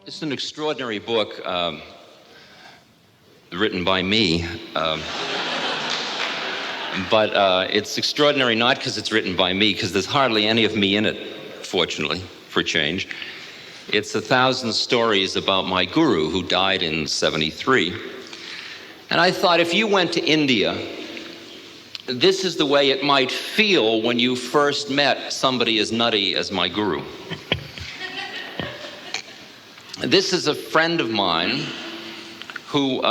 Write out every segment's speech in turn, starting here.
It's an extraordinary book written by me, but it's extraordinary not because it's written by me, because there's hardly any of me in it, fortunately, for change. It's 1,000 stories about my guru who died in '73. And I thought, if you went to India, this is the way it might feel when you first met somebody as nutty as my guru. This is a friend of mine who,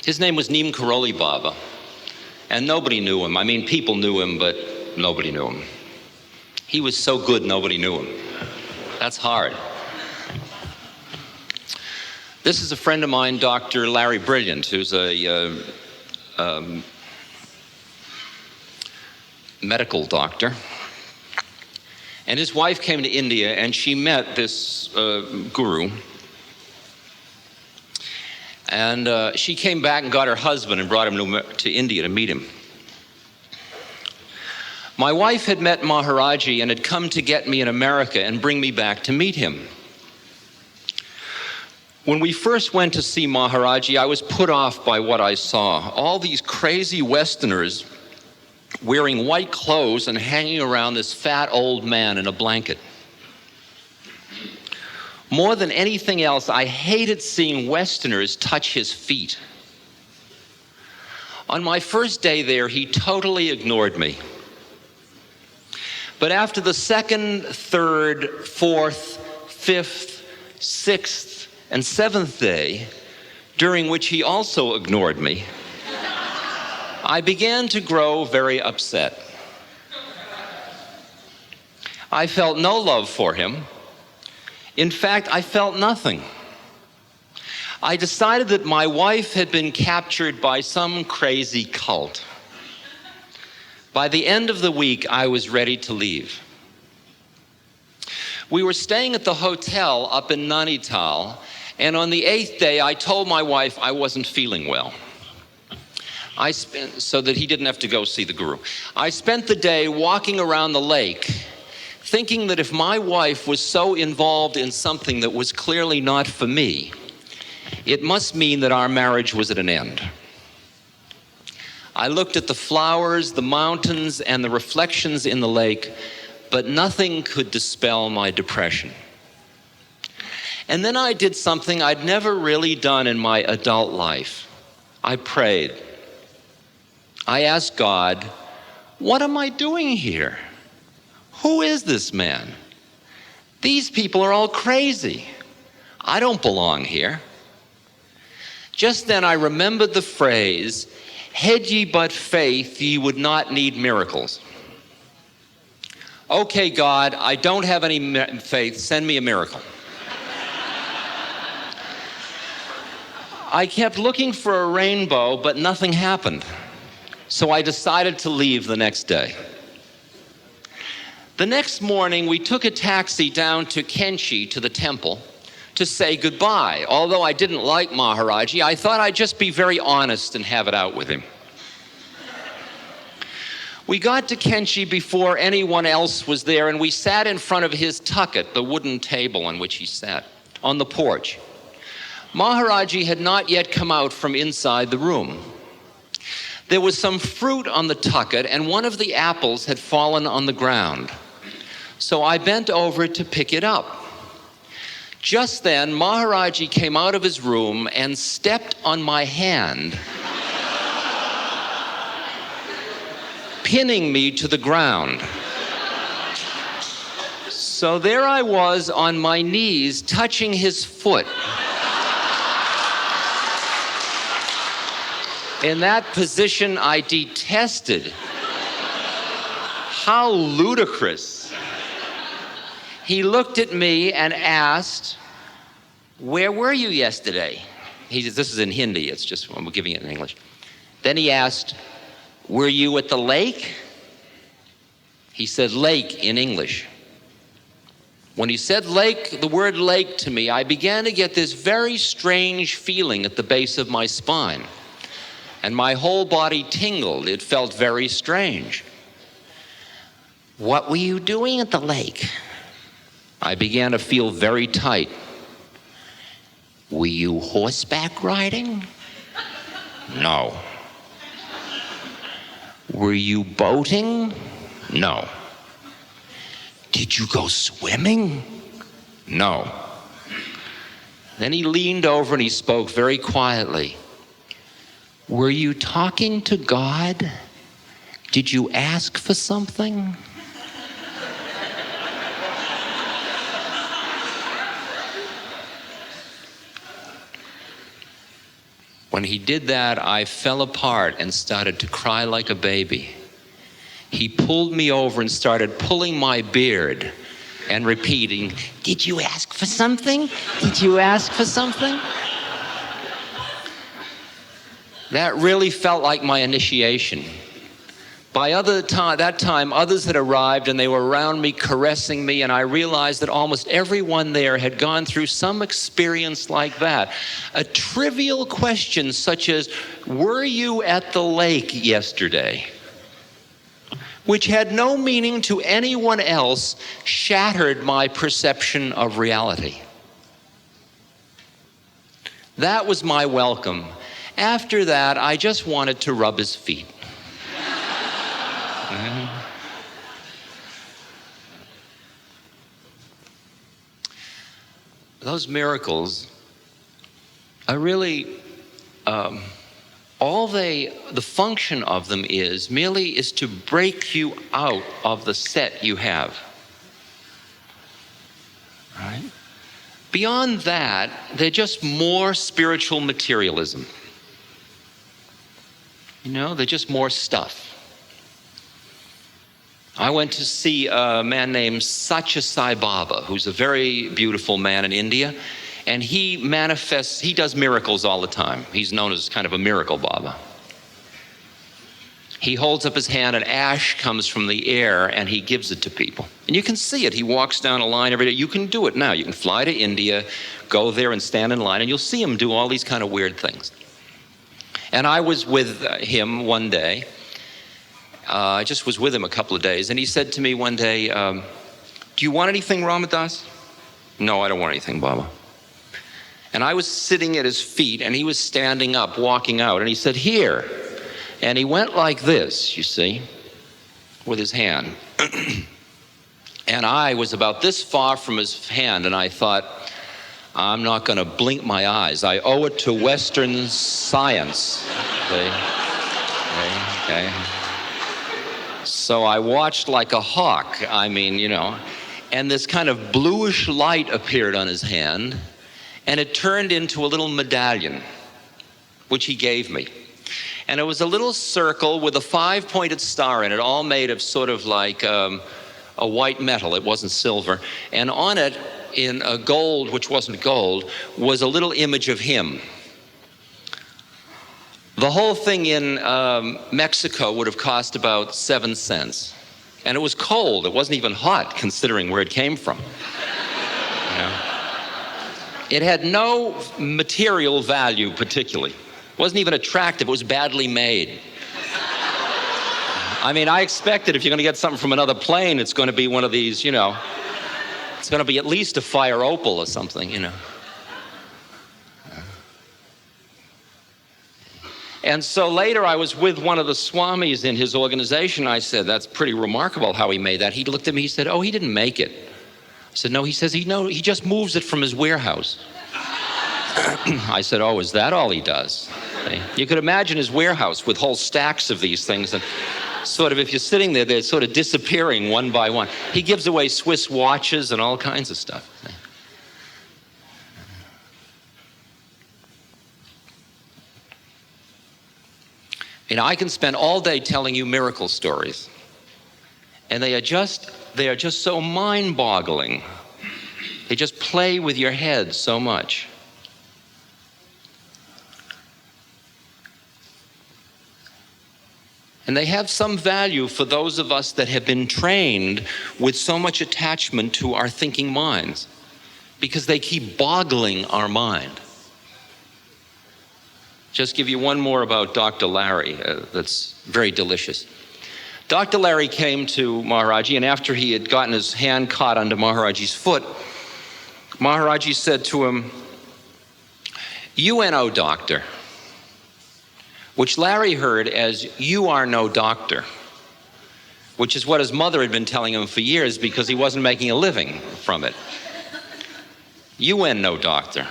his name was Neem Karoli Baba, and nobody knew him. I mean, people knew him, but nobody knew him. He was so good, nobody knew him. That's hard. This is a friend of mine, Dr. Larry Brilliant, who's a medical doctor. And his wife came to India, and she met this guru. And she came back and got her husband and brought him to India to meet him. My wife had met Maharaj-ji and had come to get me in America and bring me back to meet him. When we first went to see Maharaj-ji, I was put off by what I saw. All these crazy Westerners wearing white clothes and hanging around this fat old man in a blanket. More than anything else, I hated seeing Westerners touch his feet. On my first day there, he totally ignored me. But after the second, third, fourth, fifth, sixth, and seventh day, during which he also ignored me, I began to grow very upset. I felt no love for him. In fact, I felt nothing. I decided that my wife had been captured by some crazy cult. By the end of the week, I was ready to leave. We were staying at the hotel up in Nainital, and on the 8th day, I told my wife I wasn't feeling well. So that he didn't have to go see the guru. I spent the day walking around the lake, thinking that if my wife was so involved in something that was clearly not for me, it must mean that our marriage was at an end. I looked at the flowers, the mountains, and the reflections in the lake, but nothing could dispel my depression. And then I did something I'd never really done in my adult life. I prayed. I asked God, what am I doing here? Who is this man? These people are all crazy. I don't belong here. Just then I remembered the phrase, had ye but faith, ye would not need miracles. Okay, God, I don't have any faith. Send me a miracle. I kept looking for a rainbow, but nothing happened. So I decided to leave the next day. The next morning, we took a taxi down to Kenchi, to the temple, to say goodbye. Although I didn't like Maharaj-ji, I thought I'd just be very honest and have it out with him. We got to Kenchi before anyone else was there, and we sat in front of his tucket, the wooden table on which he sat, on the porch. Maharaj-ji had not yet come out from inside the room. There was some fruit on the tucket, and one of the apples had fallen on the ground. So I bent over to pick it up. Just then, Maharaj-ji came out of his room and stepped on my hand, pinning me to the ground. So there I was on my knees, touching his foot. In that position, I detested. How ludicrous. He looked at me and asked, where were you yesterday? This is in Hindi, it's just, I'm giving it in English. Then he asked, were you at the lake? He said lake in English. When he said lake, the word lake to me, I began to get this very strange feeling at the base of my spine. And my whole body tingled. It felt very strange. What were you doing at the lake? I began to feel very tight. Were you horseback riding? No. Were you boating? No. Did you go swimming? No. Then he leaned over and he spoke very quietly. Were you talking to God? Did you ask for something? When he did that, I fell apart and started to cry like a baby. He pulled me over and started pulling my beard and repeating, did you ask for something? Did you ask for something? That really felt like my initiation. By that time, others had arrived and they were around me, caressing me, and I realized that almost everyone there had gone through some experience like that. A trivial question such as, were you at the lake yesterday? Which had no meaning to anyone else, shattered my perception of reality. That was my welcome. After that, I just wanted to rub his feet. Those miracles are really, the function of them is to break you out of the set you have. Right? Beyond that, they're just more spiritual materialism. They're just more stuff. I went to see a man named Satya Sai Baba, who's a very beautiful man in India, and he does miracles all the time. He's known as kind of a miracle Baba. He holds up his hand and ash comes from the air and he gives it to people. And you can see it. He walks down a line every day. You can do it now. You can fly to India, go there and stand in line, and you'll see him do all these kind of weird things. And I was with him one day. I just was with him a couple of days, and he said to me one day, do you want anything, Ramadas? No, I don't want anything, Baba. And I was sitting at his feet, and he was standing up, walking out, and he said, here. And he went like this, you see, with his hand. And I was about this far from his hand, and I thought, I'm not going to blink my eyes. I owe it to Western science. Okay. So I watched like a hawk, and this kind of bluish light appeared on his hand, and it turned into a little medallion, which he gave me. And it was a little circle with a 5-pointed star in it, all made of sort of like a white metal. It wasn't silver. And on it, in a gold, which wasn't gold, was a little image of him. The whole thing in Mexico would have cost about 7 cents. And it was cold. It wasn't even hot, considering where it came from. It had no material value, particularly. It wasn't even attractive. It was badly made. I expected if you're going to get something from another plane, it's going to be one of these, it's going to be at least a fire opal or something, And so later I was with one of the swamis in his organization. I said, that's pretty remarkable how he made that. He looked at me, he said, oh, he didn't make it. I said, no, he says, he just moves it from his warehouse. I said, oh, is that all he does? You could imagine his warehouse with whole stacks of these things, and sort of if you're sitting there, they're sort of disappearing one by one. He gives away Swiss watches and all kinds of stuff. I can spend all day telling you miracle stories, and they are just so mind-boggling. They just play with your head so much. And they have some value for those of us that have been trained with so much attachment to our thinking minds, because they keep boggling our mind. Just give you one more about Dr. Larry that's very delicious. Dr. Larry came to Maharaj-ji, and after he had gotten his hand caught under Maharaj-ji's foot, Maharaj-ji said to him, UNO doctor, which Larry heard as "you are no doctor," which is what his mother had been telling him for years because he wasn't making a living from it. UNO doctor.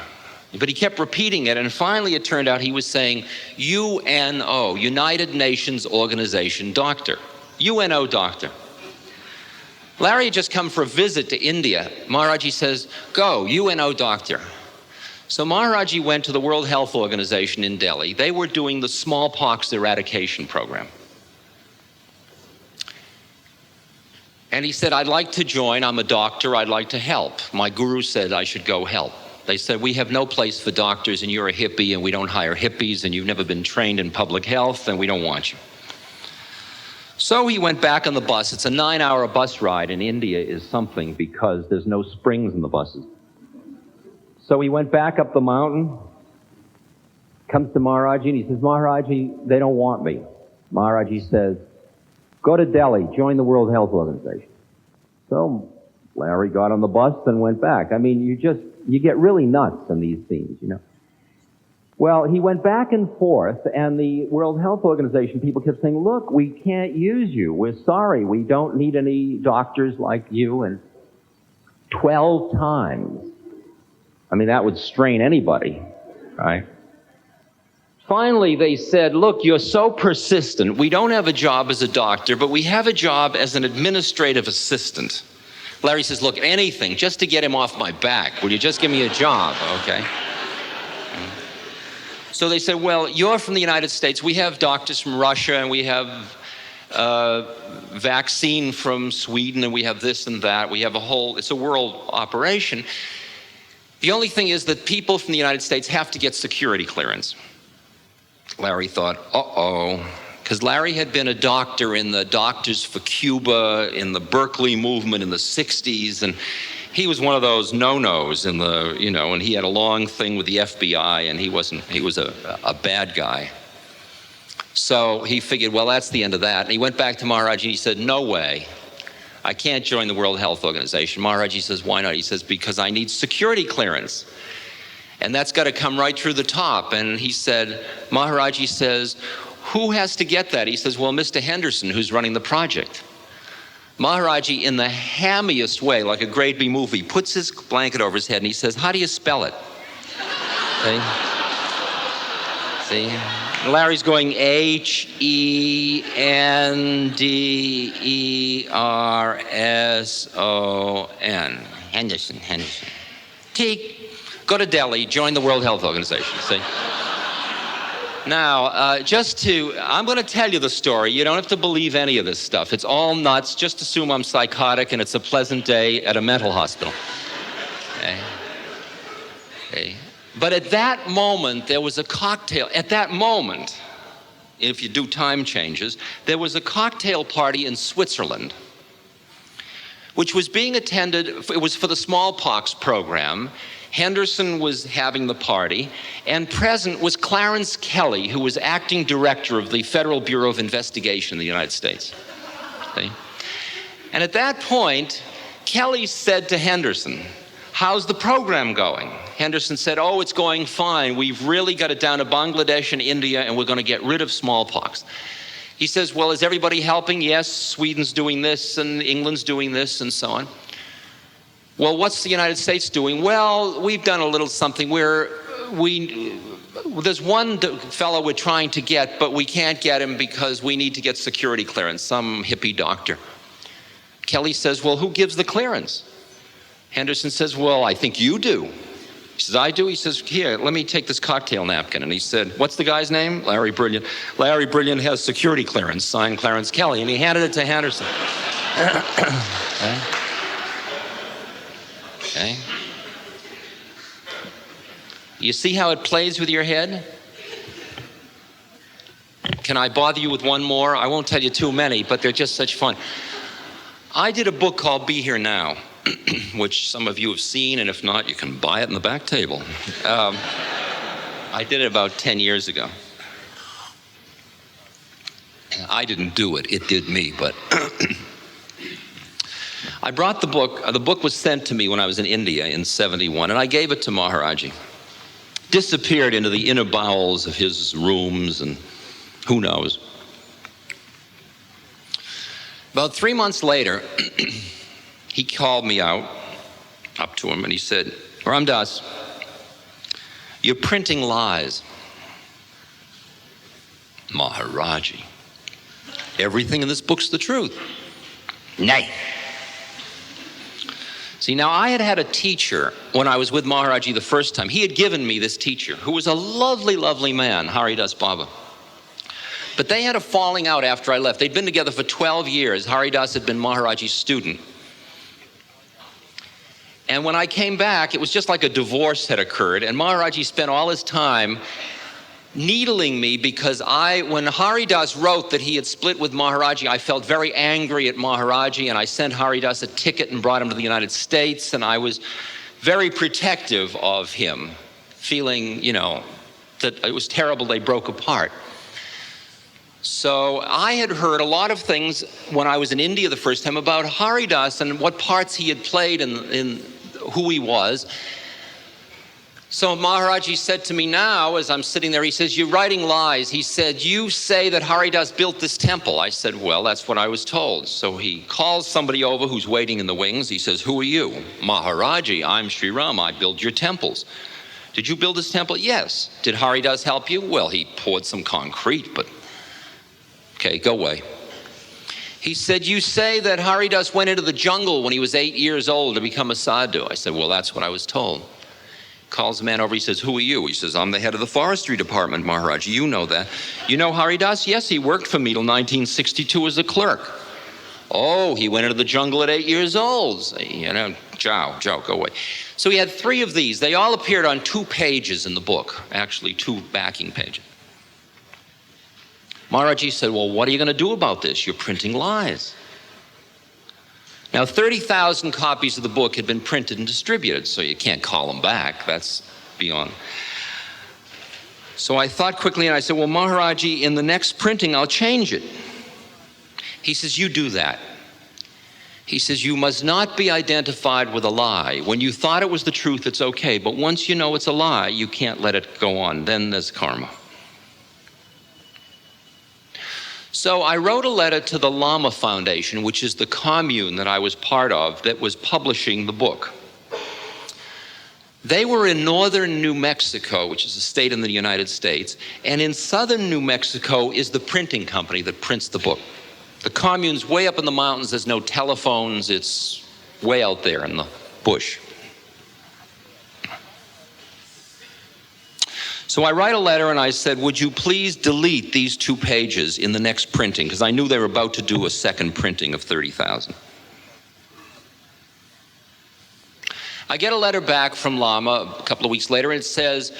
But he kept repeating it, and finally it turned out he was saying UNO, United Nations Organization Doctor. UNO doctor. Larry had just come for a visit to India. Maharaj-ji says, "Go, UNO doctor." So Maharaj-ji went to the World Health Organization in Delhi. They were doing the smallpox eradication program. And he said, "I'd like to join. I'm a doctor. I'd like to help. My guru said I should go help." They said, "We have no place for doctors, and you're a hippie, and we don't hire hippies, and you've never been trained in public health, and we don't want you." So he went back on the bus. It's a 9-hour bus ride, and India is something because there's no springs in the buses. So he went back up the mountain, comes to Maharaj-ji, and he says, "Maharaj-ji, they don't want me." Maharaj-ji says, "Go to Delhi, join the World Health Organization." So Larry got on the bus and went back. I mean, you get really nuts in these scenes, you know. Well, he went back and forth, and the World Health Organization people kept saying, "Look, we can't use you. We're sorry. We don't need any doctors like you." And 12 times. I mean, that would strain anybody, right? Finally, they said, "Look, you're so persistent. We don't have a job as a doctor, but we have a job as an administrative assistant." Larry says, "Look, anything, just to get him off my back. Will you just give me a job, okay?" So they said, "Well, you're from the United States. We have doctors from Russia, and we have vaccine from Sweden, and we have this and that. We have it's a world operation. The only thing is that people from the United States have to get security clearance." Larry thought, uh-oh, because Larry had been a doctor in the Doctors for Cuba, in the Berkeley movement in the 60s, and he was one of those no-nos in the, you know, and he had a long thing with the FBI, and he was a bad guy. So he figured, well, that's the end of that. And he went back to Maharaj, and he said, "No way. I can't join the World Health Organization." Maharaj-ji says, "Why not?" He says, "Because I need security clearance. And that's got to come right through the top." And he said, Maharaj-ji says, "Who has to get that?" He says, "Well, Mr. Henderson, who's running the project." Maharaj-ji, in the hammiest way, like a grade B movie, puts his blanket over his head and he says, "How do you spell it?" See? Larry's going Henderson. Henderson. Teak. Go to Delhi, join the World Health Organization, see? Now, I'm going to tell you the story. You don't have to believe any of this stuff. It's all nuts. Just assume I'm psychotic and it's a pleasant day at a mental hospital. Okay. But at that moment, there was a cocktail. At that moment, if you do time changes, there was a cocktail party in Switzerland, which was being attended, it was for the smallpox program. Henderson was having the party, and present was Clarence Kelly, who was acting director of the Federal Bureau of Investigation in the United States. Okay? And at that point, Kelly said to Henderson, "How's the program going?" Henderson said, "Oh, it's going fine. We've really got it down to Bangladesh and India, and we're going to get rid of smallpox." He says, "Well, is everybody helping?" "Yes, Sweden's doing this, and England's doing this, and so on." "Well, what's the United States doing?" "Well, we've done a little something where there's one fellow we're trying to get, but we can't get him because we need to get security clearance, some hippie doctor." Kelly says, "Well, who gives the clearance?" Henderson says, "Well, I think you do." He says, "I do?" He says, "Here, let me take this cocktail napkin." And he said, "What's the guy's name?" "Larry Brilliant." "Larry Brilliant has security clearance, signed Clarence Kelly." And he handed it to Henderson. Okay. You see how it plays with your head? Can I bother you with one more? I won't tell you too many, but they're just such fun. I did a book called Be Here Now, which some of you have seen, and if not, you can buy it in the back table. I did it about 10 years ago. I didn't do it. It did me, but I brought the book. The book was sent to me when I was in India in '71, and I gave it to Maharaj-ji. disappeared into the inner bowels of his rooms, and who knows. About 3 months later, he called me out, up to him, and he said, "Ram Dass, you're printing lies." Maharaj-ji, everything in this book's the truth. Nay. See, now I had had a teacher when I was with Maharaj-ji the first time. He had given me this teacher who was a lovely, lovely man, Haridas Baba. But they had a falling out after I left. They'd been together for 12 years. Haridas had been Maharaj-ji's student. And when I came back, it was just like a divorce had occurred, and Maharaj-ji spent all his time needling me because when Haridas wrote that he had split with Maharaj-ji, I felt very angry at Maharaj-ji, and I sent Haridas a ticket and brought him to the United States, and I was very protective of him, feeling, that it was terrible they broke apart. So I had heard a lot of things when I was in India the first time about Haridas and what parts he had played in who he was. So Maharaj-ji said to me now, as I'm sitting there, he says, "You're writing lies." He said, "You say that Haridas built this temple." I said, "Well, that's what I was told." So he calls somebody over who's waiting in the wings. He says, "Who are you?" "Maharaj-ji, I'm Sri Ram. I build your temples." "Did you build this temple?" "Yes." "Did Haridas help you?" "Well, he poured some concrete, but..." "Okay, go away." He said, "You say that Haridas went into the jungle when he was 8 years old to become a sadhu." I said, "Well, that's what I was told." Calls the man over, he says, "Who are you?" He says, "I'm the head of the forestry department, Maharaj. You know that." "You know Haridas?" "Yes, he worked for me till 1962 as a clerk." "Oh, he went into the jungle at 8 years old." Joe, go away. So he had 3 of these. They all appeared on 2 pages in the book, actually 2 backing pages. Maharaj-ji said, "Well, what are you going to do about this? You're printing lies." Now, 30,000 copies of the book had been printed and distributed, so you can't call them back. That's beyond. So I thought quickly, and I said, "Well, Maharaj-ji, in the next printing, I'll change it." He says, "You do that." He says, "You must not be identified with a lie. When you thought it was the truth, it's okay. But once you know it's a lie, you can't let it go on. Then there's karma." So I wrote a letter to the Lama Foundation, which is the commune that I was part of that was publishing the book. They were in northern New Mexico, which is a state in the United States, and in southern New Mexico is the printing company that prints the book. The commune's way up in the mountains. There's no telephones. It's way out there in the bush. So I write a letter and I said, "Would you please delete these 2 pages in the next printing?" Because I knew they were about to do a second printing of 30,000. I get a letter back from Lama a couple of weeks later, and it says,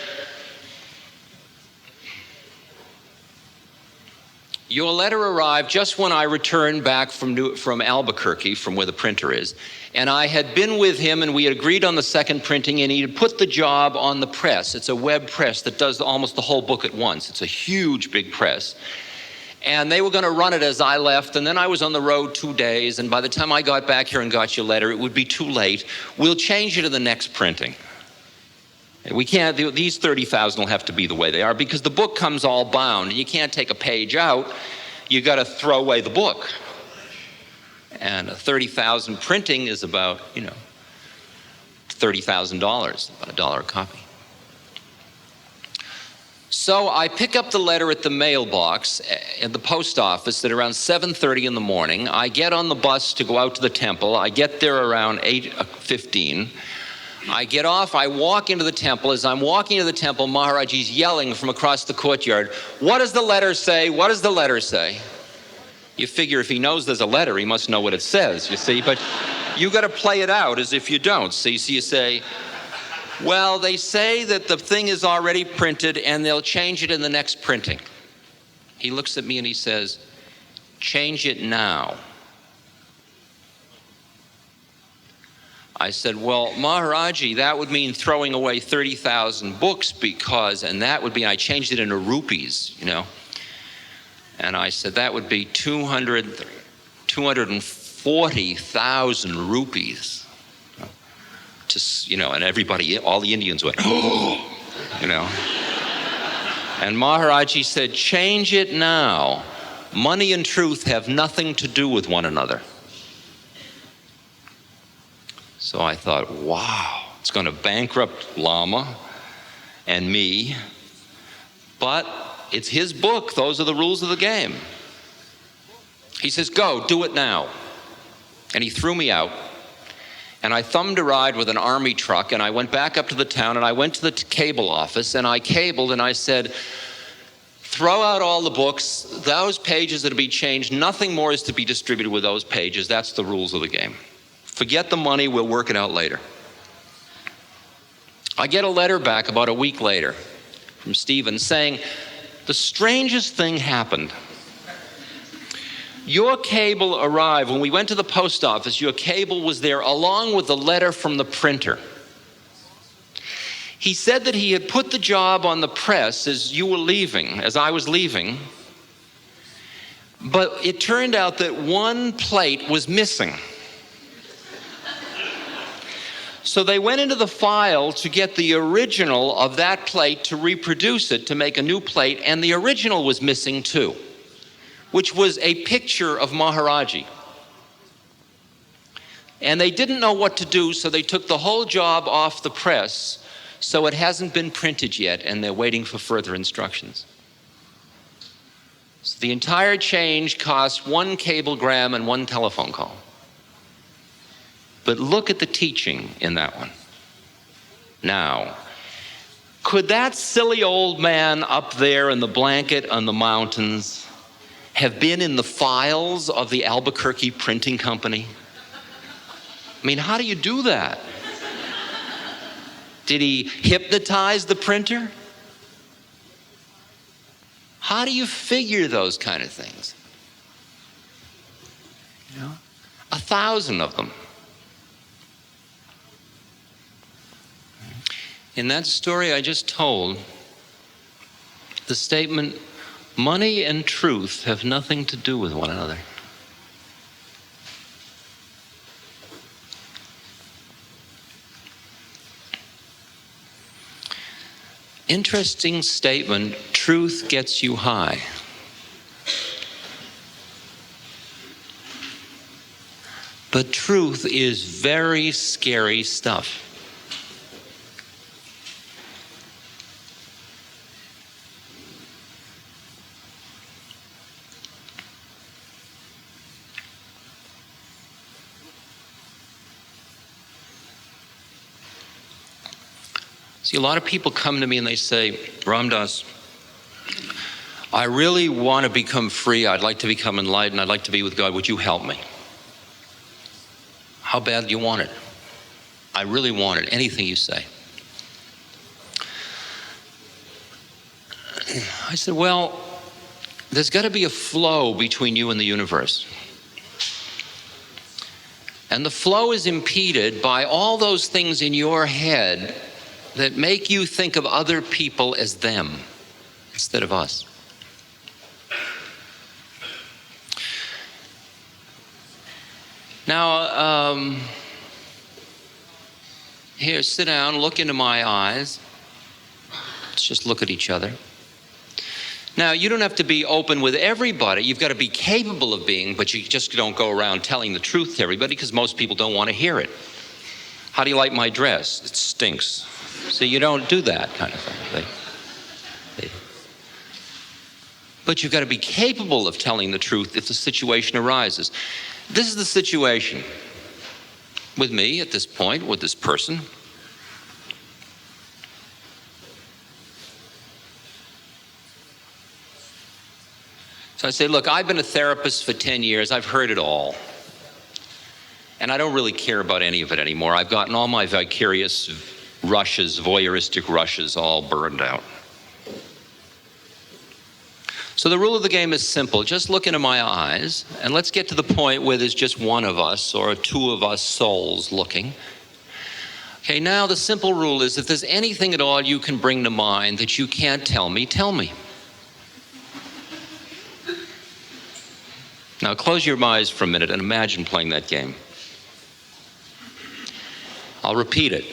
"Your letter arrived just when I returned back from Albuquerque, from where the printer is. And I had been with him, and we had agreed on the second printing, and he had put the job on the press. It's a web press that does almost the whole book at once. It's a huge, big press. And they were going to run it as I left, and then I was on the road 2 days, and by the time I got back here and got your letter, it would be too late. We'll change it in the next printing. We can't, these 30,000 will have to be the way they are, because the book comes all bound, and you can't take a page out. You got to throw away the book. And a 30,000 printing is about, $30,000, about $1 a copy. So I pick up the letter at the mailbox at the post office at around 7:30 in the morning. I get on the bus to go out to the temple. I get there around 8:15. I get off, I walk into the temple. As I'm walking into the temple, Maharaj-ji's yelling from across the courtyard, "What does the letter say? What does the letter say?" You figure if he knows there's a letter, he must know what it says, you see. But you got to play it out as if you don't, see. So you say, "Well, they say that the thing is already printed and they'll change it in the next printing." He looks at me and he says, "Change it now." I said, "Well, Maharaj-ji, that would mean throwing away 30,000 books and that would be, I changed it into rupees, And I said, that would be 240,000 rupees. And everybody, all the Indians went, "Oh!" you know. And Maharaj-ji said, change it now. Money and truth have nothing to do with one another. So I thought, wow, it's going to bankrupt Lama and me, but it's his book. Those are the rules of the game. He says, go, do it now. And he threw me out. And I thumbed a ride with an army truck, and I went back up to the town, and I went to the cable office, and I cabled, and I said, throw out all the books, those pages that are to be changed, nothing more is to be distributed with those pages. That's the rules of the game. Forget the money, we'll work it out later. I get a letter back about a week later from Stephen saying, the strangest thing happened. Your cable arrived. When we went to the post office, your cable was there along with the letter from the printer. He said that he had put the job on the press as you were leaving, as I was leaving, but it turned out that one plate was missing. So they went into the file to get the original of that plate to reproduce it, to make a new plate, and the original was missing too, which was a picture of Maharaj-ji. And they didn't know what to do, so they took the whole job off the press, so it hasn't been printed yet, and they're waiting for further instructions. So the entire change cost 1 cablegram and 1 telephone call. But look at the teaching in that one. Now, could that silly old man up there in the blanket on the mountains have been in the files of the Albuquerque Printing Company? I mean, how do you do that? Did he hypnotize the printer? How do you figure those kind of things? You know, 1,000 of them. In that story I just told, the statement, money and truth have nothing to do with one another. Interesting statement, truth gets you high. But truth is very scary stuff. See, a lot of people come to me and they say, Ram Dass, I really want to become free. I'd like to become enlightened. I'd like to be with God. Would you help me? How bad do you want it? I really want it. Anything you say. I said, well, there's got to be a flow between you and the universe. And the flow is impeded by all those things in your head that make you think of other people as them instead of us. Now, here, sit down, look into my eyes. Let's just look at each other. Now, you don't have to be open with everybody. You've got to be capable of being, but you just don't go around telling the truth to everybody because most people don't want to hear it. How do you like my dress? It stinks. So you don't do that kind of thing. But you've got to be capable of telling the truth if the situation arises. This is the situation with me at this point, with this person. So I say, look, I've been a therapist for 10 years. I've heard it all. And I don't really care about any of it anymore. I've gotten all my vicarious rushes, voyeuristic rushes, all burned out. So the rule of the game is simple. Just look into my eyes, and let's get to the point where there's just one of us or 2 of us souls looking. Okay, now the simple rule is if there's anything at all you can bring to mind that you can't tell me, tell me. Now close your eyes for a minute and imagine playing that game. I'll repeat it.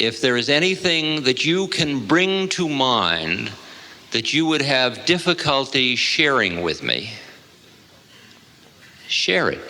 if there is anything that you can bring to mind that you would have difficulty sharing with me, share it.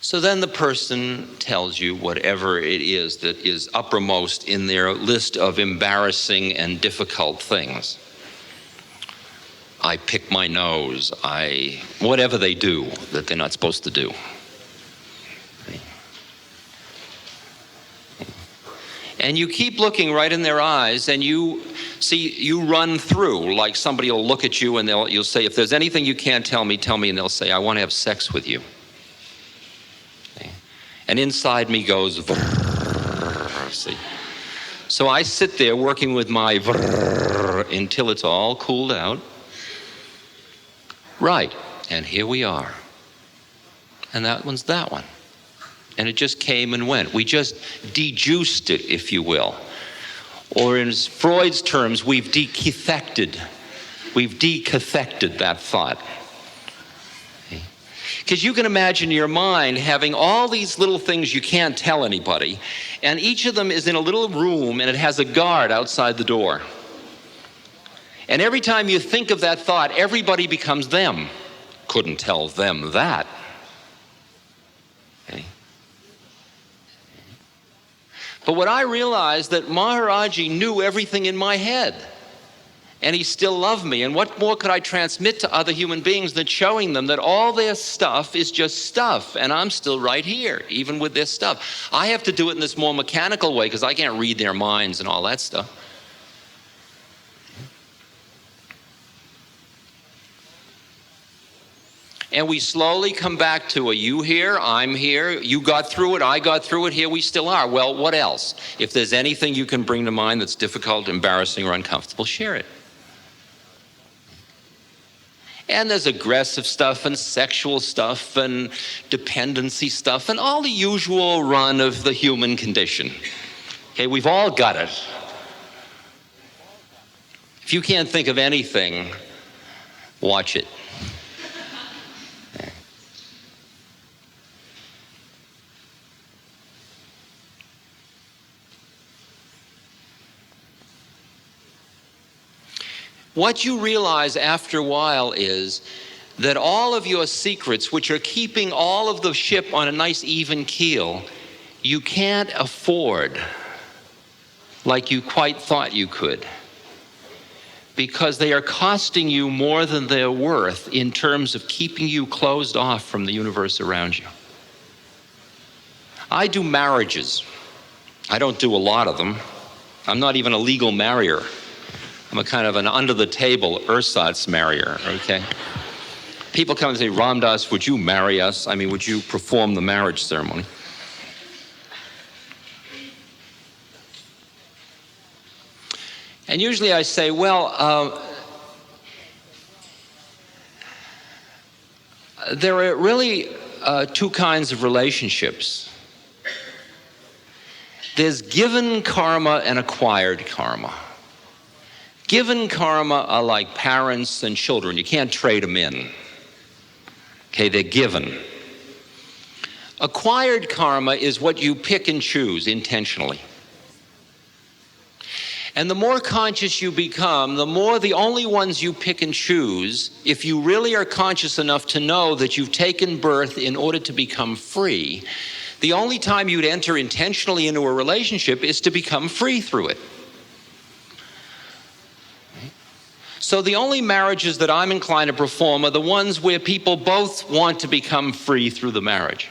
So then the person tells you whatever it is that is uppermost in their list of embarrassing and difficult things. I pick my nose, whatever they do that they're not supposed to do. And you keep looking right in their eyes, and you run through, like somebody will look at you and you'll say, if there's anything you can't tell me, and they'll say, I want to have sex with you. And inside me goes, see. So I sit there working with my until it's all cooled out. Right, and here we are. And that one's that one. And it just came and went. We just dejuiced it, if you will. Or in Freud's terms, we've decathected that thought. Because you can imagine your mind having all these little things you can't tell anybody, and each of them is in a little room, and it has a guard outside the door. And every time you think of that thought, everybody becomes them. Couldn't tell them that. Okay. But what I realized, that Maharaj-ji knew everything in my head. And he still loved me. And what more could I transmit to other human beings than showing them that all their stuff is just stuff, and I'm still right here, even with their stuff. I have to do it in this more mechanical way because I can't read their minds and all that stuff. And we slowly come back to a you here, I'm here, you got through it, I got through it, here we still are. Well, what else? If there's anything you can bring to mind that's difficult, embarrassing, or uncomfortable, share it. And there's aggressive stuff and sexual stuff and dependency stuff and all the usual run of the human condition. Okay, we've all got it. If you can't think of anything, watch it. What you realize after a while is that all of your secrets, which are keeping all of the ship on a nice even keel, you can't afford like you quite thought you could, because they are costing you more than they're worth in terms of keeping you closed off from the universe around you. I do marriages. I don't do a lot of them. I'm not even a legal marrier. I'm a kind of an under-the-table ersatz marrier, okay? People come and say, Ram Dass, would you marry us? I mean, would you perform the marriage ceremony? And usually I say, well, there are really two kinds of relationships. There's given karma and acquired karma. Given karma are like parents and children. You can't trade them in. Okay, they're given. Acquired karma is what you pick and choose intentionally. And the more conscious you become, the more the only ones you pick and choose, if you really are conscious enough to know that you've taken birth in order to become free, the only time you'd enter intentionally into a relationship is to become free through it. So the only marriages that I'm inclined to perform are the ones where people both want to become free through the marriage.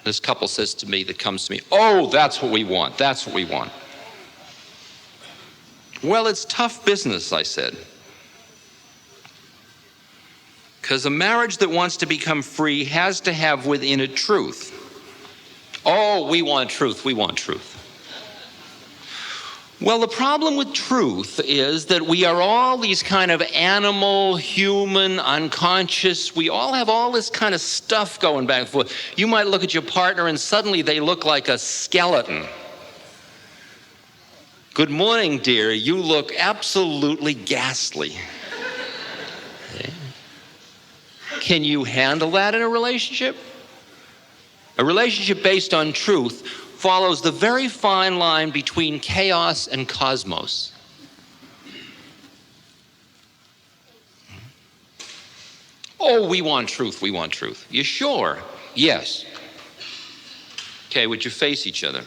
This couple says to me, that comes to me, oh, that's what we want, that's what we want. Well, it's tough business, I said. Because a marriage that wants to become free has to have within it truth. Oh, we want truth, we want truth. Well, the problem with truth is that we are all these kind of animal, human, unconscious. We all have all this kind of stuff going back and forth. You might look at your partner and suddenly they look like a skeleton. Good morning, dear. You look absolutely ghastly. Okay. Can you handle that in a relationship? A relationship based on truth follows the very fine line between chaos and cosmos. Oh, we want truth, we want truth. You sure? Yes. Okay, would you face each other?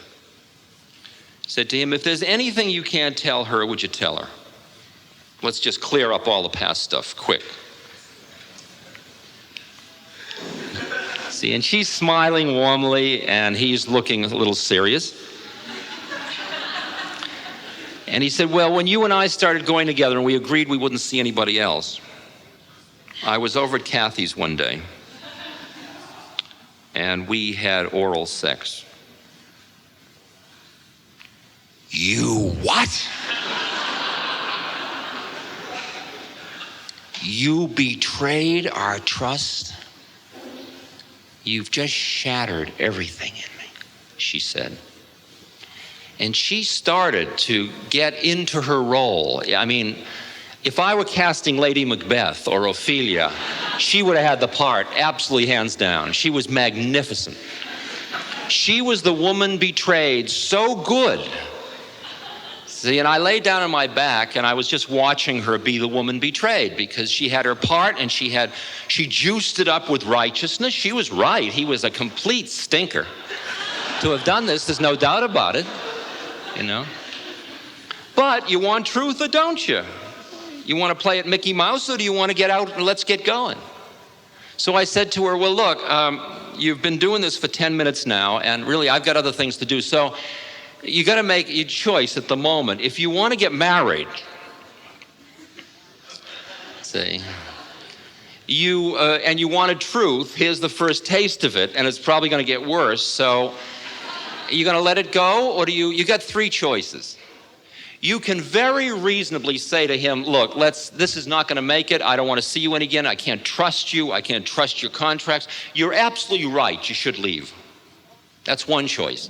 Said to him, if there's anything you can't tell her, would you tell her? Let's just clear up all the past stuff quick. See, and she's smiling warmly, and he's looking a little serious. And he said, well, when you and I started going together and we agreed we wouldn't see anybody else, I was over at Kathy's one day, and we had oral sex. You what? You betrayed our trust? You've just shattered everything in me, she said. And she started to get into her role. I mean, if I were casting Lady Macbeth or Ophelia, she would have had the part, absolutely hands down. She was magnificent. She was the woman betrayed, so good. See, and I laid down on my back and I was just watching her be the woman betrayed because she had her part and she juiced it up with righteousness. She was right. He was a complete stinker. To have done this, there's no doubt about it, you know. But you want truth or don't you? You want to play at Mickey Mouse or do you want to get out and let's get going? So I said to her, well, look, you've been doing this for 10 minutes now and really I've got other things to do. So you got to make your choice at the moment. If you want to get married, see, and you wanted truth, here's the first taste of it, and it's probably going to get worse. So, are you going to let it go, or you got three choices. You can very reasonably say to him, look, this is not going to make it. I don't want to see you again. I can't trust you. I can't trust your contracts. You're absolutely right. You should leave. That's one choice.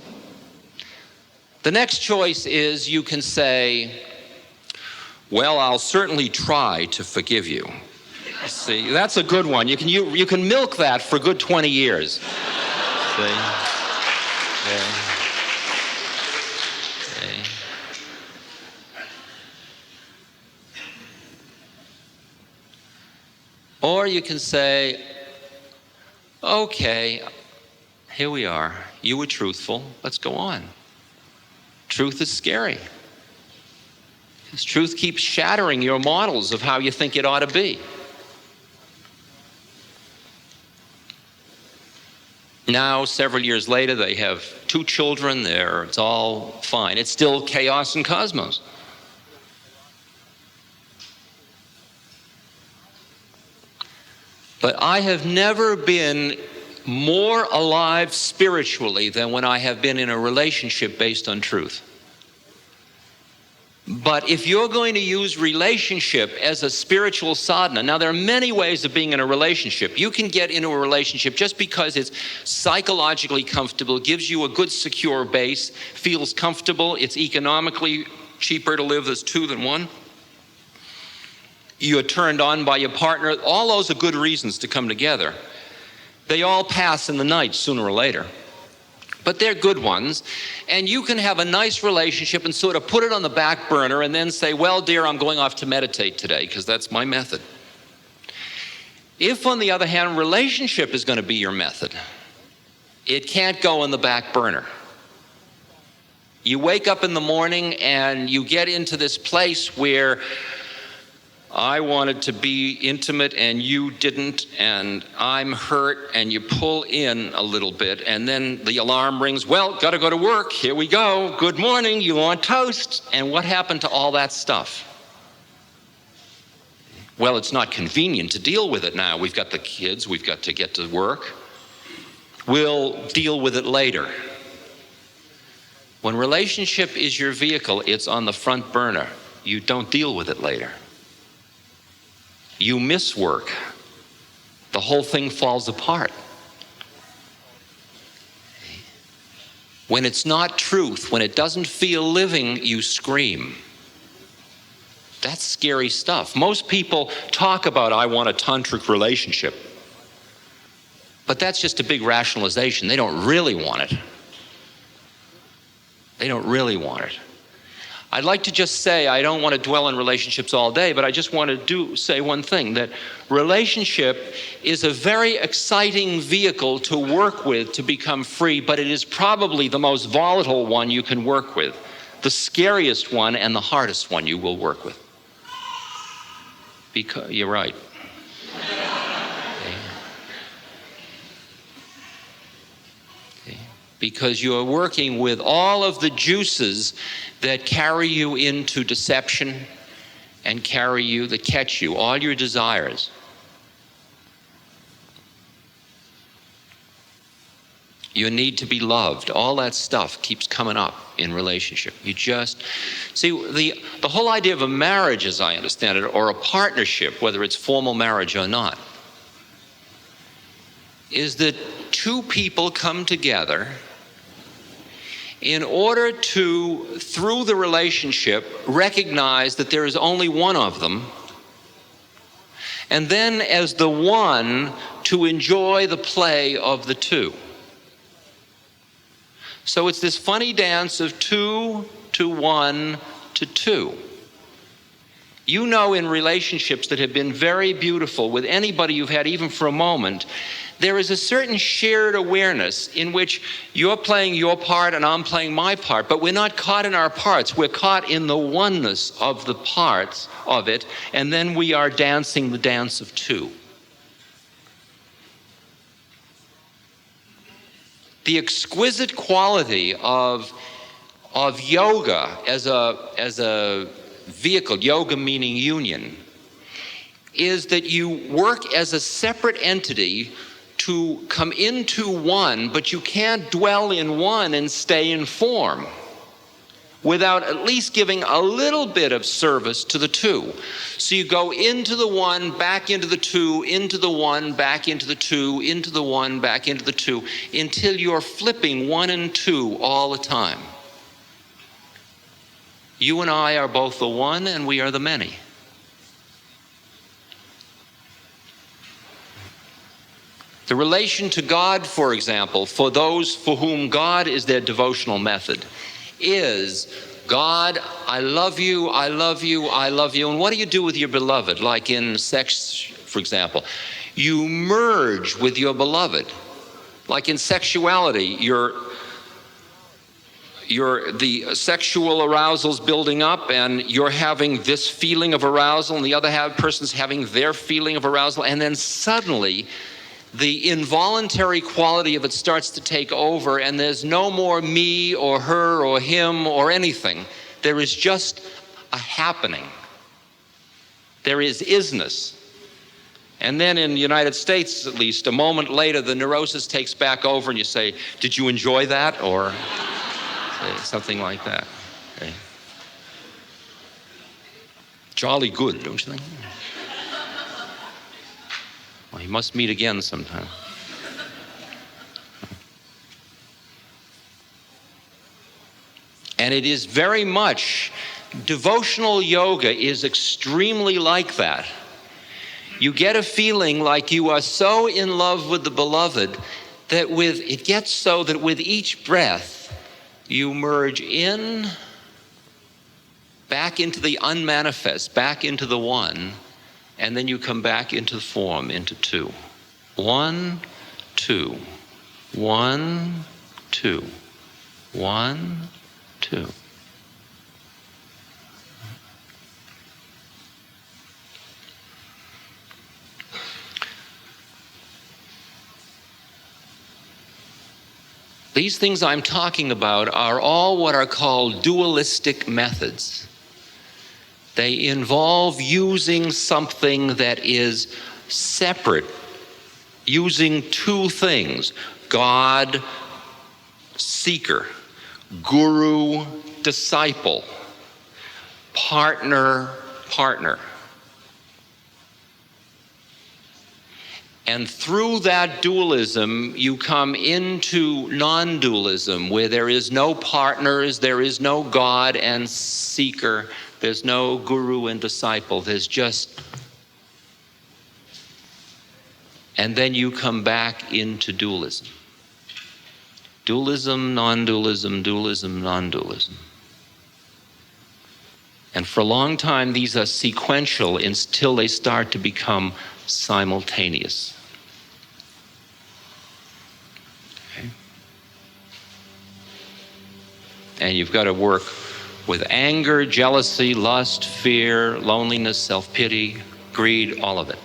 The next choice is you can say, well, I'll certainly try to forgive you. See, that's a good one. You can milk that for a good 20 years. See? Yeah. See? Or you can say, okay, here we are. You were truthful. Let's go on. Truth is scary. Because truth keeps shattering your models of how you think it ought to be. Now, several years later, they have 2 children. It's all fine. It's still chaos and cosmos. But I have never been more alive spiritually than when I have been in a relationship based on truth. But if you're going to use relationship as a spiritual sadhana, now there are many ways of being in a relationship. You can get into a relationship just because it's psychologically comfortable, gives you a good secure base, feels comfortable, it's economically cheaper to live as 2 than 1. You're turned on by your partner. All those are good reasons to come together. They all pass in the night sooner or later. But they're good ones. And you can have a nice relationship and sort of put it on the back burner and then say, well, dear, I'm going off to meditate today because that's my method. If, on the other hand, relationship is going to be your method, it can't go on the back burner. You wake up in the morning and you get into this place where I wanted to be intimate and you didn't, and I'm hurt, and you pull in a little bit, and then the alarm rings, well, gotta go to work, here we go, good morning, you want toast? And what happened to all that stuff? Well, it's not convenient to deal with it now. We've got the kids, we've got to get to work. We'll deal with it later. When relationship is your vehicle, it's on the front burner. You don't deal with it later. You miss work. The whole thing falls apart. When it's not truth, when it doesn't feel living, you scream. That's scary stuff. Most people talk about, I want a tantric relationship. But that's just a big rationalization. They don't really want it. They don't really want it. I'd like to just say, I don't want to dwell on relationships all day, but I just want to say one thing, that relationship is a very exciting vehicle to work with to become free, but it is probably the most volatile one you can work with, the scariest one and the hardest one you will work with. Because you're right. Because you're working with all of the juices that carry you into deception and that catch you, all your desires. You need to be loved. All that stuff keeps coming up in relationship. You just see the whole idea of a marriage, as I understand it, or a partnership, whether it's formal marriage or not, is that two people come together in order to, through the relationship, recognize that there is only one of them, and then as the one, to enjoy the play of the two. So it's this funny dance of 2 to 1 to 2. You know, in relationships that have been very beautiful with anybody you've had even for a moment, there is a certain shared awareness in which you're playing your part and I'm playing my part, but we're not caught in our parts. We're caught in the oneness of the parts of it, and then we are dancing the dance of two. The exquisite quality of yoga as a vehicle, yoga meaning union, is that you work as a separate entity to come into one, but you can't dwell in one and stay in form without at least giving a little bit of service to the two. So you go into the one, back into the two, into the one, back into the two, into the one, back into the two, until you're flipping 1 and 2 all the time. You and I are both the one and we are the many. The relation to God, for example, for those for whom God is their devotional method, is, God, I love you, I love you, I love you. And what do you do with your beloved? Like in sex, for example, you merge with your beloved. Like in sexuality, the sexual arousal's building up and you're having this feeling of arousal and the other person's having their feeling of arousal, and then suddenly the involuntary quality of it starts to take over and there's no more me or her or him or anything. There is just a happening. There is isness. And then in the United States, at least, a moment later, the neurosis takes back over and you say, did you enjoy that? Or something like that. Okay. Jolly good, don't you think? Well, you must meet again sometime. And it is very much, devotional yoga is extremely like that. You get a feeling like you are so in love with the beloved that it gets so that with each breath, you merge in, back into the unmanifest, back into the one, and then you come back into the form, into 2. 1, 2. 1, 2. 1, 2. These things I'm talking about are all what are called dualistic methods. They involve using something that is separate, using 2 things, God, seeker, guru, disciple, partner, partner. And through that dualism, you come into non-dualism, where there is no partners, there is no God and seeker, there's no guru and disciple, there's just... And then you come back into dualism. Dualism, non-dualism, dualism, non-dualism. And for a long time, these are sequential until they start to become simultaneous. Okay. And you've got to work with anger, jealousy, lust, fear, loneliness, self-pity, greed, all of it.